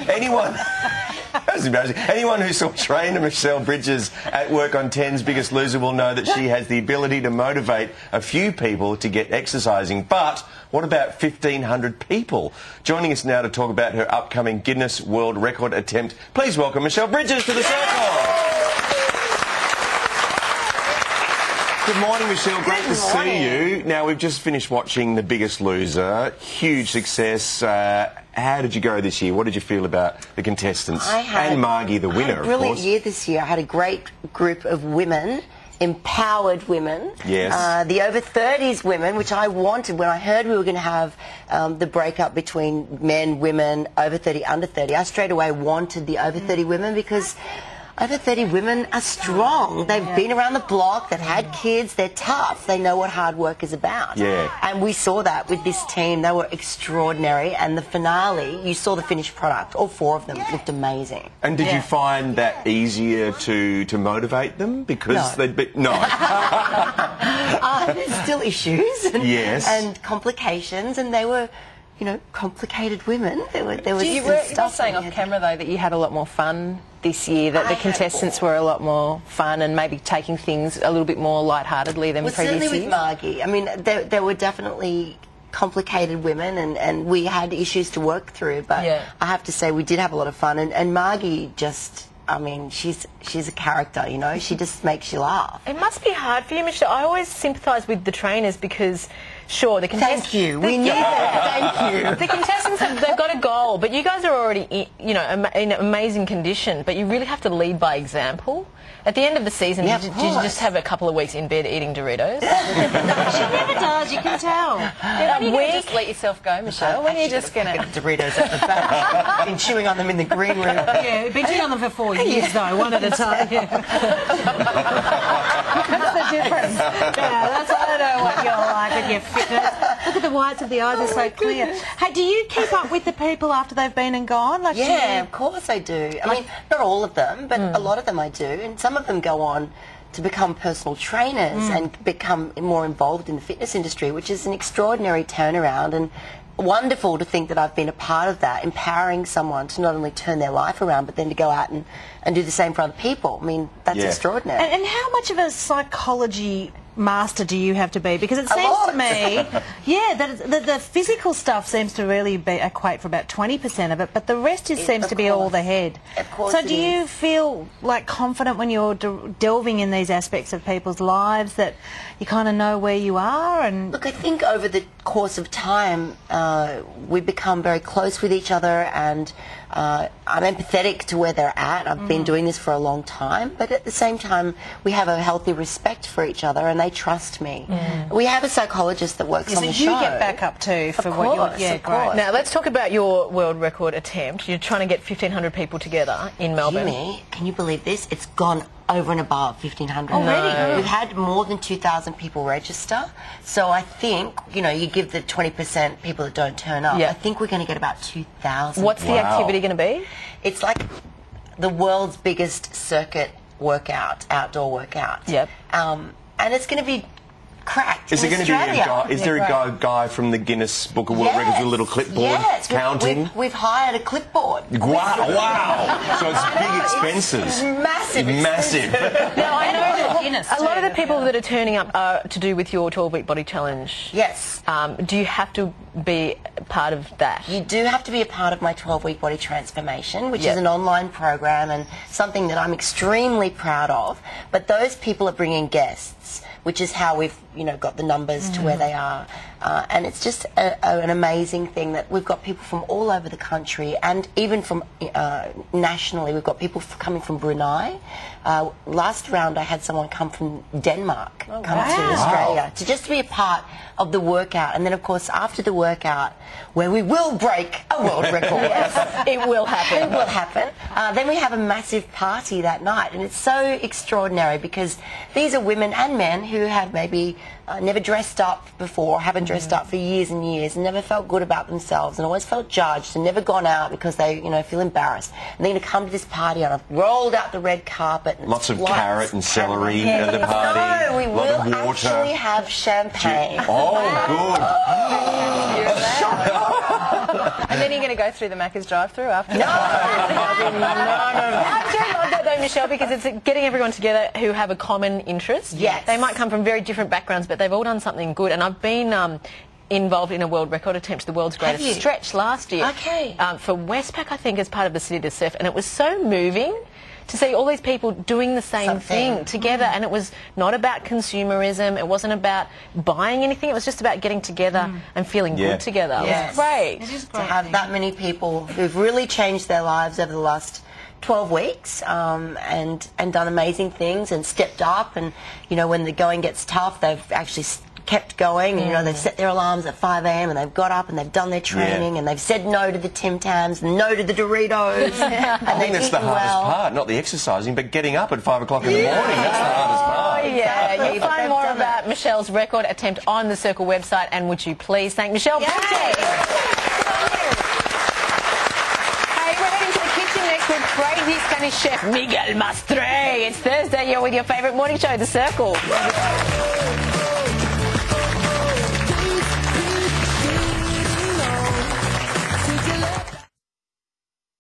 Anyone... That's embarrassing. Anyone who saw trainer Michelle Bridges at work on 10's Biggest Loser will know that she has the ability to motivate a few people to get exercising. But what about 1,500 people? Joining us now to talk about her upcoming Guinness World Record attempt, please welcome Michelle Bridges to the circle. Good morning, Michelle. Great to see you. Now, we've just finished watching The Biggest Loser. Huge success. How did you go this year? What did you feel about the contestants? And Margie, the winner, of course. I had a brilliant year this year. I had a great group of women, empowered women. Yes. The over 30s women, which I wanted when I heard we were going to have the breakup between men, women, over 30, under 30. I straight away wanted the over 30 women because over 30 women are strong. They've been around the block, they've had kids, they're tough, they know what hard work is about. Yeah. And we saw that with this team. They were extraordinary, and the finale, you saw the finished product. All four of them looked amazing. And did you find that easier to motivate them? Because No. they'd be... No. There's still issues and complications, and they were, you know, complicated women. There was you were saying off camera, though, that you had a lot more fun this year, that the contestants were a lot more fun and maybe taking things a little bit more lightheartedly than previous years. Certainly with Margie. I mean, there were definitely complicated women, and we had issues to work through, but I have to say we did have a lot of fun, and Margie just... I mean, she's a character, you know. She just makes you laugh. It must be hard for you, Michelle. I always sympathise with the trainers because, sure, the contestants... Thank you. We knew that. Thank you. The contestants, they've got a goal, but you guys are already, you know, in amazing condition, but you really have to lead by example. At the end of the season, did you just have a couple of weeks in bed eating Doritos? She never does, you can tell. When you just let yourself go, Michelle? When are you just going to... Doritos at the back. Been chewing on them in the green room. Yeah, been chewing on them for 4 years, though, one at a time. Yeah. That's the difference. Yeah, I don't know what you're like with your fitness. Look at the whites of the eyes, are so clear. Hey, do you keep up with the people after they've been and gone? Like, of course I do. I mean, not all of them, but a lot of them I do. And some of them go on to become personal trainers and become more involved in the fitness industry, which is an extraordinary turnaround, and wonderful to think that I've been a part of that, empowering someone to not only turn their life around, but then to go out and do the same for other people. I mean, that's extraordinary. And how much of a psychology master do you have to be? Because it seems to me, that the physical stuff seems to really equate for about 20% of it, but the rest seems to be all the head. Of course. So do you feel like confident when you're delving in these aspects of people's lives that you kind of know where you are? And look, I think over the course of time we become very close with each other, and I'm empathetic to where they're at. I've been doing this for a long time, but at the same time we have a healthy respect for each other, and they trust me. We have a psychologist that works on the show. You get back up too for what you're... Yeah, great. Now, let's talk about your world record attempt. You're trying to get 1,500 people together in Melbourne. Jimmy, can you believe this? It's gone over and above 1,500. Already? No. We've had more than 2,000 people register, so I think, you know, you give the 20% people that don't turn up, I think we're going to get about 2,000. What's the activity going to be? It's like the world's biggest circuit workout, outdoor workout. Yep. And it's going to be cracked. Is there going to be a guy? Is there a guy from the Guinness Book of World Records with a little clipboard counting? We've hired a clipboard. Wow! So it's big expenses. Massive. Massive. Now, I know that a lot of the people that are turning up are to do with your 12-week body challenge. Yes. Do you have to be part of that? You do have to be a part of my 12-week body transformation, which is an online program and something that I'm extremely proud of. But those people are bringing guests, which is how we've, you know, got the numbers to where they are. And it's just an amazing thing that we've got people from all over the country, and even from nationally. We've got people coming from Brunei. Last round I had someone come from Denmark come to Australia to just be a part of the workout. And then, of course, after the workout, where we will break a world record. It will happen. It will happen. Then we have a massive party that night, and it's so extraordinary because these are women and men who have maybe never dressed up before, haven't dressed up for years and years, and never felt good about themselves, and always felt judged, and never gone out because they, you know, feel embarrassed. And they're going to come to this party, and I've rolled out the red carpet. And lots of carrot and celery at the party. No, we will actually have champagne. Oh, good. And then you're going to go through the Macca's drive-through after? No. I do love that though, Michelle, because it's getting everyone together who have a common interest. Yes. They might come from very different backgrounds, but they've all done something good. And I've been involved in a world record attempt, the world's greatest stretch last year. Okay. For Westpac, I think, as part of the City to Surf. And it was so moving to see all these people doing the same thing together. And it was not about consumerism. It wasn't about buying anything. It was just about getting together and feeling good together. Yes. It was great. It is great. To have that many people who've really changed their lives over the last 12 weeks and done amazing things and stepped up. And, you know, when the going gets tough, they've actually kept going. You know, they've set their alarms at 5 a.m. and they've got up and they've done their training and they've said no to the Tim Tams and no to the Doritos. And I think that's the hardest part, not the exercising, but getting up at 5 o'clock in the morning. That's the hardest part. Yeah, you'll find more about Michelle's record attempt on the Circle website. And would you please thank Michelle Bridges? Hey, we're heading to the kitchen next with crazy Spanish chef Miguel Mastre. It's Thursday. You're with your favourite morning show, The Circle.